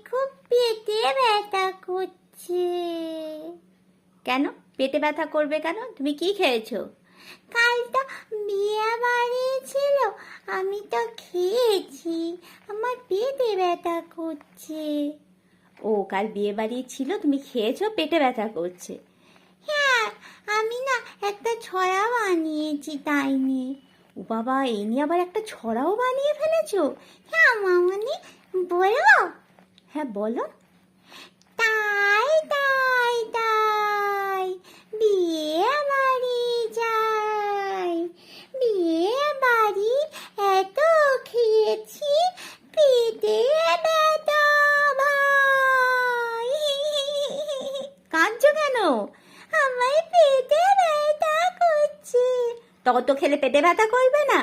খুব পেটে ব্যথা করছে। কেন পেটে ব্যথা করবে কেন? তুমি কি খেয়েছো? কাল তো বিয়ে বাড়ি ছিল, আমি তো খেয়েছি, আমার পেটে ব্যথা করছে। ও কাল বিয়ে বাড়ি ছিল, তুমি খেয়েছো, পেটে ব্যথা করছে। হ্যাঁ, আমি না একটা ছড়া বানিয়েছি তাই নিয়ে। ও বাবা, এই নিয়ে আবার একটা ছড়াও বানিয়ে ফেলেছো? হ্যাঁ মামনি, বলবো? হ্যাঁ বলো। তাই তাই তাই বিয়ে বাড়ি যাই, বিয়ে বাড়ি এত খেয়েছি, পেটে ব্যথা ভাই। কাঁদছো কেন? আমার পেটে ব্যথা করছে। তত খেলে পেটে ব্যথা করবে না?